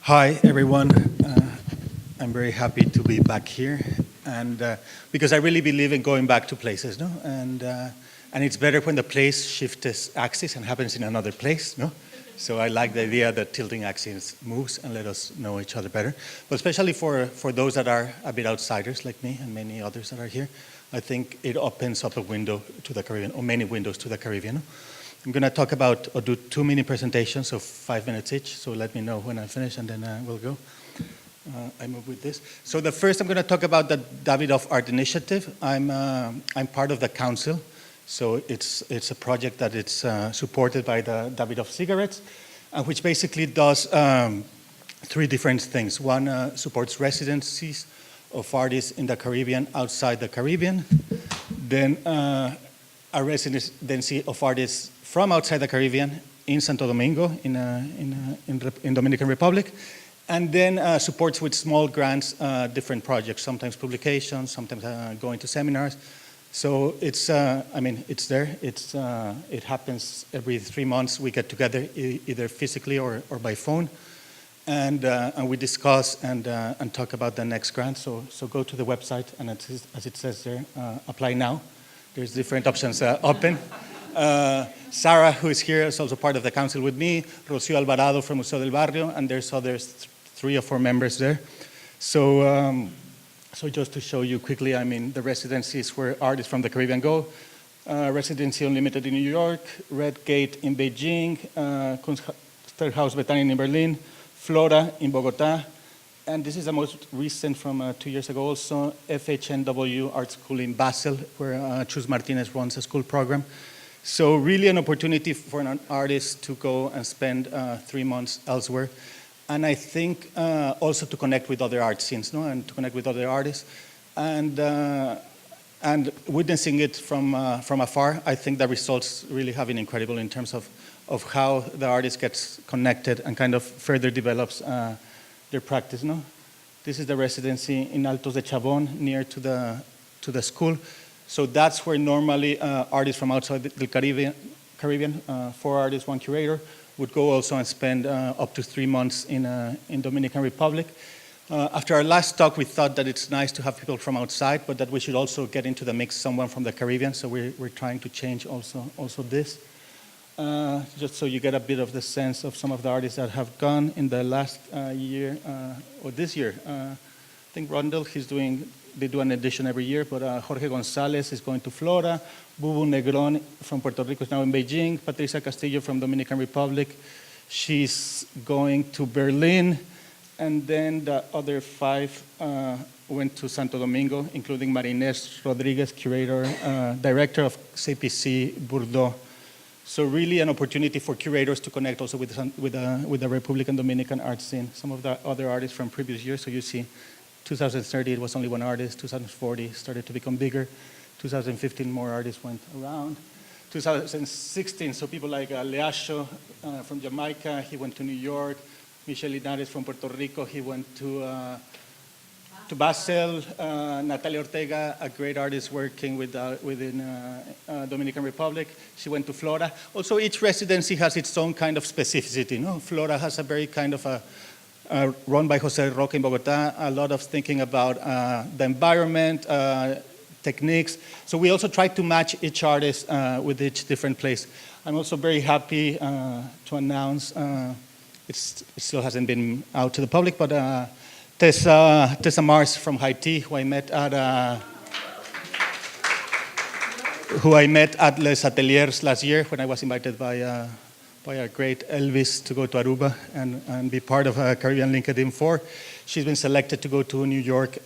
Hi, everyone. I'm very happy to be back here, and because I really believe in going back to places, no? And it's better when the place shifts its axis and happens in another place, no? So I like the idea that tilting axis moves and let us know each other better. But especially for those that are a bit outsiders like me and many others that are here, I think it opens up a window to the Caribbean, or many windows to the Caribbean. No? I'm going to talk about, or do 2 mini presentations of 5 minutes each, so let me know when I finish and then we'll go. I move with this. So the first I'm going to talk about the Davidoff Art Initiative. I'm part of the council, so it's a project that it's supported by the Davidoff cigarettes, which basically does 3 different things. One supports residencies of artists in the Caribbean, outside the Caribbean. Then a residency of artists from outside the Caribbean in Santo Domingo, in Dominican Republic, and then supports with small grants different projects, sometimes publications, sometimes going to seminars. So it's, it's there. It happens every 3 months. We get together either physically or by phone, and we discuss and talk about the next grant. So go to the website, and as it says there, apply now. There's different options open. Sarah, who is here, is also part of the council with me. Rocío Alvarado from Museo del Barrio, and there's others, 3 or 4 members there. So, so just to show you quickly, the residencies where artists from the Caribbean go. Residency Unlimited in New York, Red Gate in Beijing, Kunsthaus Bethanien in Berlin, Flora in Bogota, and this is the most recent from 2 years ago also, FHNW Art School in Basel, where Chus Martinez runs a school program. So really an opportunity for an artist to go and spend 3 months elsewhere. And I think also to connect with other art scenes, no? And to connect with other artists. And witnessing it from afar, I think the results really have been incredible in terms of how the artist gets connected and kind of further develops their practice, no? This is the residency in Altos de Chabón, near to the school. So that's where normally artists from outside the Caribbean, 4 artists, 1 curator, would go also and spend up to 3 months in Dominican Republic. After our last talk, we thought that it's nice to have people from outside, but that we should also get into the mix someone from the Caribbean. So we're trying to change also this. Just so you get a bit of the sense of some of the artists that have gone in the last year, or this year. I think Rondell, they do an edition every year, but Jorge Gonzalez is going to Flora, Bubu Negron from Puerto Rico is now in Beijing, Patricia Castillo from Dominican Republic, she's going to Berlin, and then the other 5 went to Santo Domingo, including Marinés Rodriguez, curator, director of CPC Bordeaux. So really an opportunity for curators to connect also with the Republican Dominican art scene. Some of the other artists from previous years, so you see 2030 it was only 1 artist, 2040 started to become bigger, 2015 more artists went around, 2016, so people like Leasho from Jamaica, he went to New York, Michel Linares from Puerto Rico, he went to Basel, Natalia Ortega, a great artist working within Dominican Republic. She went to Flora. Also, each residency has its own kind of specificity. No? Flora has a very kind of run by Jose Roque in Bogota, a lot of thinking about the environment, techniques. So we also try to match each artist with each different place. I'm also very happy to announce, it still hasn't been out to the public, but Tessa Mars from Haiti, who I met at Les Ateliers last year when I was invited by a great Elvis to go to Aruba and be part of Caribbean LinkedIn 4. She's been selected to go to New York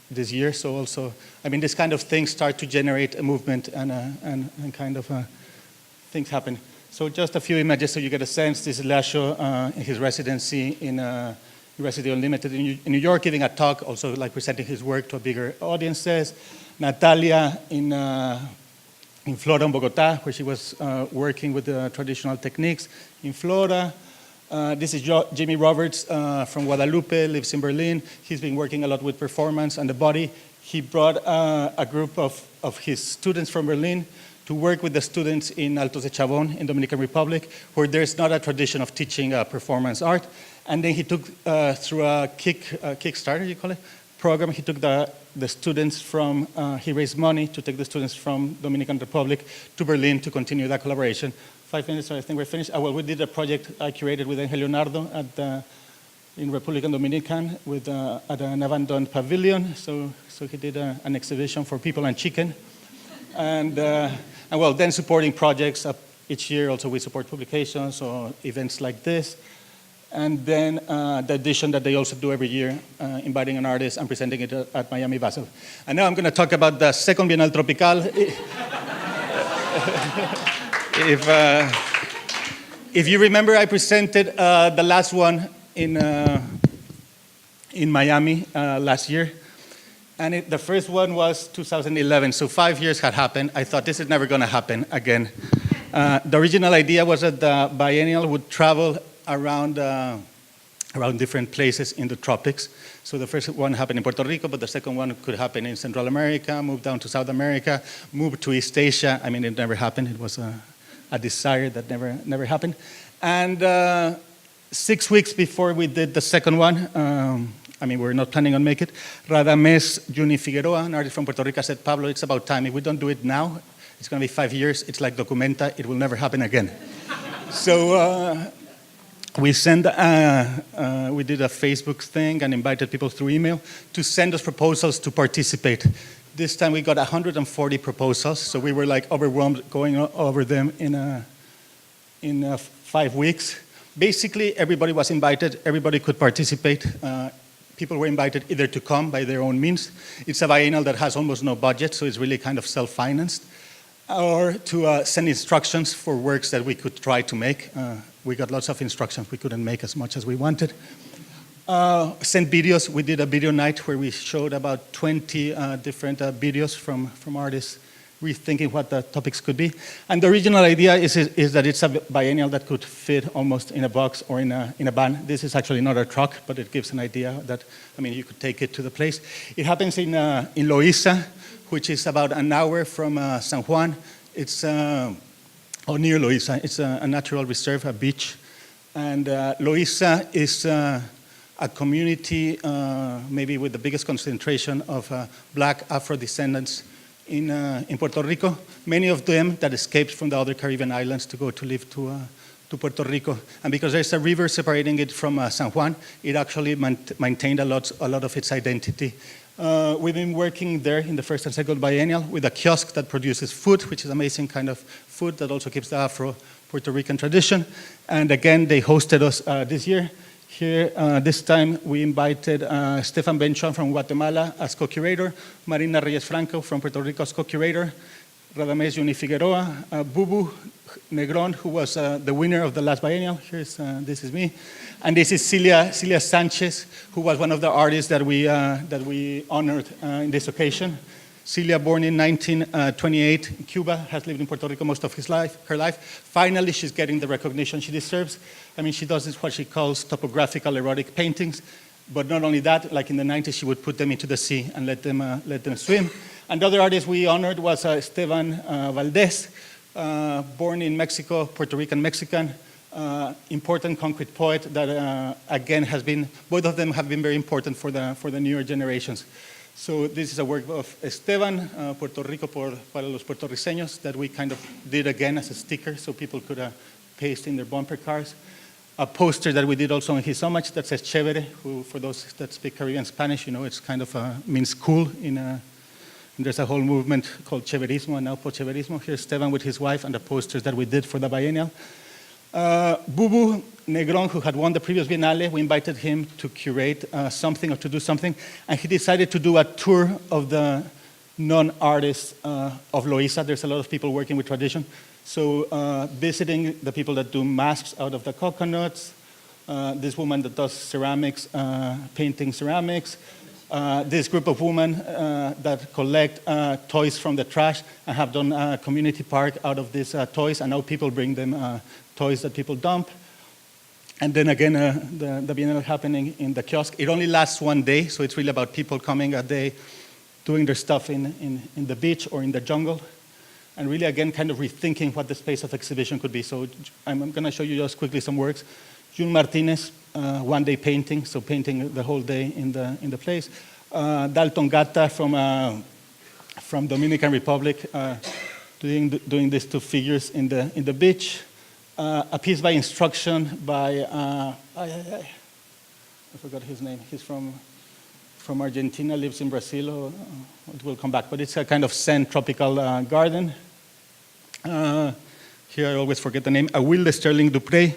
this year. So also, this kind of things start to generate a movement and kind of things happen. So just a few images so you get a sense. This is Lasho in his residency in University Unlimited in New York, giving a talk, also like presenting his work to a bigger audiences. Natalia in Flora and Bogota, where she was working with the traditional techniques. In Flora, this is Jimmy Roberts from Guadalupe, lives in Berlin. He's been working a lot with performance and the body. He brought a group of his students from Berlin to work with the students in Altos de Chabón in Dominican Republic, where there's not a tradition of teaching performance art. And then he took, through a Kickstarter, you call it, program, he took the students from, he raised money to take the students from Dominican Republic to Berlin to continue that collaboration. 5 minutes, so I think we're finished. Well, we did a project I curated with Angel Leonardo in Republican Dominican at an abandoned pavilion. So he did an exhibition for people and chicken. And well, then supporting projects each year. Also, we support publications or events like this. And then the edition that they also do every year, inviting an artist and presenting it at Miami Basel. And now I'm going to talk about the second Bienal Tropical. If you remember, I presented the last one in Miami last year. And the first one was 2011, so 5 years had happened. I thought this is never going to happen again. The original idea was that the biennial would travel around different places in the tropics. So the first one happened in Puerto Rico, but the second one could happen in Central America, move down to South America, move to East Asia. I mean, it never happened. It was a desire that never happened. And 6 weeks before we did the second one, I mean, we're not planning on making it, Radamés Juni Figueroa, an artist from Puerto Rico, said, Pablo, it's about time. If we don't do it now, it's going to be 5 years. It's like Documenta. It will never happen again. So we did a Facebook thing and invited people through email to send us proposals to participate. This time we got 140 proposals, so we were like overwhelmed going over them in 5 weeks. Basically, everybody was invited. Everybody could participate. People were invited either to come by their own means. It's a biennial that has almost no budget, so it's really kind of self-financed. Or to send instructions for works that we could try to make. We got lots of instructions. We couldn't make as much as we wanted. Send videos. We did a video night where we showed about 20 different videos from artists rethinking what the topics could be. And the original idea is that it's a biennial that could fit almost in a box or in a van. This is actually not a truck, but it gives an idea that, I mean, you could take it to the place. It happens in Loíza, which is about an hour from San Juan. It's near Loíza. It's a natural reserve, a beach. And Loíza is a community maybe with the biggest concentration of black Afro-descendants in Puerto Rico. Many of them that escaped from the other Caribbean islands to go to live to Puerto Rico. And because there's a river separating it from San Juan, it actually maintained a lot of its identity. We've been working there in the first and second biennial with a kiosk that produces food, which is amazing kind of food that also keeps the Afro-Puerto Rican tradition. And again, they hosted us this year. Here, this time, we invited Stefan Benchon from Guatemala as co-curator, Marina Reyes-Franco from Puerto Rico as co-curator, Radamés Juni Figueroa, Bubu Negron, who was the winner of the last biennial. This is me. And this is Celia Sanchez, who was one of the artists that we honored in this occasion. Celia, born in 1928 in Cuba, has lived in Puerto Rico most of her life. Finally, she's getting the recognition she deserves. I mean, she does what she calls topographical erotic paintings. But not only that, like in the 90s, she would put them into the sea and let them swim. And the other artist we honored was Esteban Valdez, born in Mexico, Puerto Rican Mexican, important concrete poet that again both of them have been very important for the newer generations. So this is a work of Esteban, Puerto Rico para los puertorriqueños, that we kind of did again as a sticker so people could paste in their bumper cars. A poster that we did also on his homage that says Chévere, who, for those that speak Caribbean Spanish, you know, it's kind of means cool. And there's a whole movement called Chéverismo and now Pocheverismo. Here's Esteban with his wife and the posters that we did for the biennial. Bubu Negron, who had won the previous Biennale, we invited him to curate something or to do something, and he decided to do a tour of the non-artists of Loíza. There's a lot of people working with tradition. So visiting the people that do masks out of the coconuts, this woman that does ceramics, painting ceramics, this group of women that collect toys from the trash and have done a community park out of these toys, and now people bring them toys that people dump. And then again, the Biennial happening in the kiosk. It only lasts one day, so it's really about people coming a day, doing their stuff in the beach or in the jungle, and really, again, kind of rethinking what the space of exhibition could be. So I'm going to show you just quickly some works. June Martinez, one day painting, so painting the whole day in the place. Dalton Gata from Dominican Republic, doing these two figures in the beach. A piece by instruction by, I forgot his name. He's from Argentina, lives in Brazil. It will come back, but it's a kind of Zen tropical garden. Here I always forget the name. Wilde Sterling Dupré,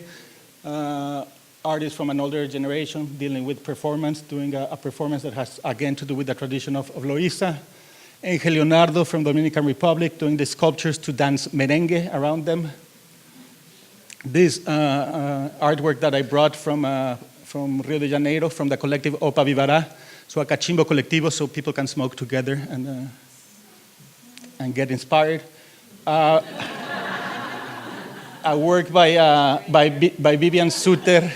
artist from an older generation, dealing with performance, doing a performance that has, again, to do with the tradition of Loíza. Angel Leonardo from Dominican Republic, doing the sculptures to dance merengue around them. This artwork that I brought from Rio de Janeiro, from the collective Opa Vivará, so a cachimbo colectivo, so people can smoke together and get inspired. A work by Vivian Suter,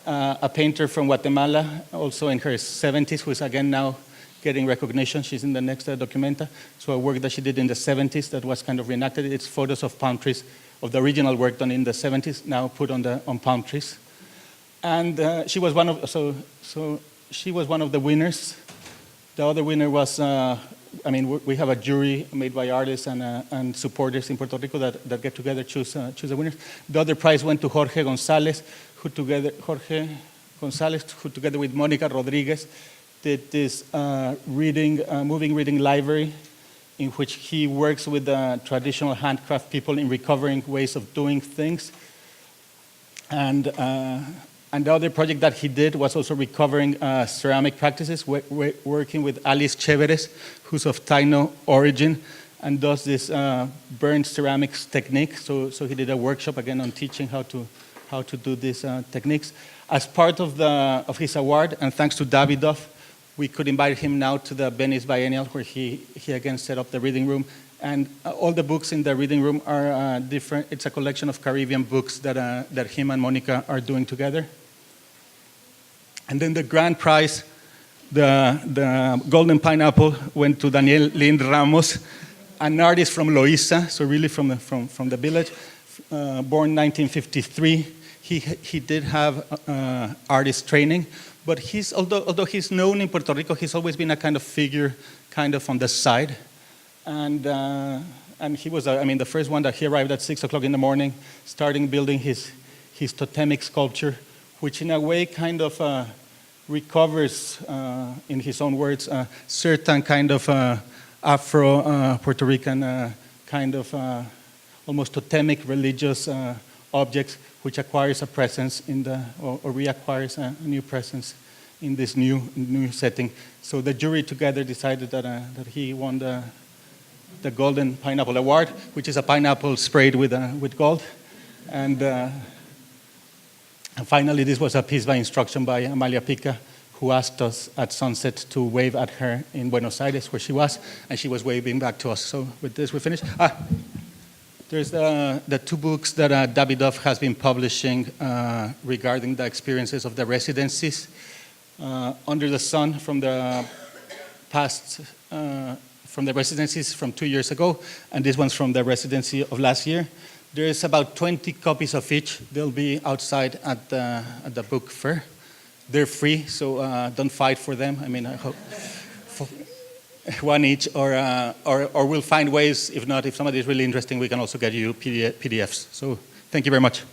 a painter from Guatemala, also in her 70s, who is again now getting recognition. She's in the next documenta. So a work that she did in the 70s that was kind of reenacted. It's photos of palm trees, of the original work done in the 70s, now put on palm trees. And she was one of she was one of the winners. The other winner was, we have a jury made by artists and supporters in Puerto Rico that get together, choose the winners. The other prize went to Jorge Gonzalez, who together with Monica Rodriguez did this moving reading library, in which he works with the traditional handcraft people in recovering ways of doing things. And the other project that he did was also recovering ceramic practices, working with Alice Chéveres, who's of Taino origin, and does this burned ceramics technique. So he did a workshop again on teaching how to do these techniques. As part of his award, and thanks to Davidoff, we could invite him now to the Venice Biennial, where he again set up the reading room. And all the books in the reading room are different. It's a collection of Caribbean books that him and Monica are doing together. And then the grand prize, the Golden Pineapple, went to Daniel Lind Ramos, an artist from Loíza, so really from the village, born 1953. He did have artist training, but although he's known in Puerto Rico, he's always been a kind of figure, kind of on the side. And he was, the first one that he arrived at 6 o'clock in the morning, starting building his totemic sculpture, which in a way kind of recovers, in his own words, certain kind of Afro-Puerto Rican kind of almost totemic religious objects, which acquires a presence or reacquires a new presence in this new setting. So the jury together decided that he won the Golden Pineapple Award, which is a pineapple sprayed with gold. And finally, this was a piece by instruction by Amalia Pica, who asked us at sunset to wave at her in Buenos Aires, where she was, and she was waving back to us. So with this, we finished. There's the two books that Davidoff has been publishing regarding the experiences of the residencies. Under the Sun, from the past, from the residencies from 2 years ago, and this one's from the residency of last year. There's about 20 copies of each. They'll be outside at the book fair. They're free, so don't fight for them. I hope one each, or we'll find ways. If not, if somebody is really interesting, we can also get you PDFs. So thank you very much.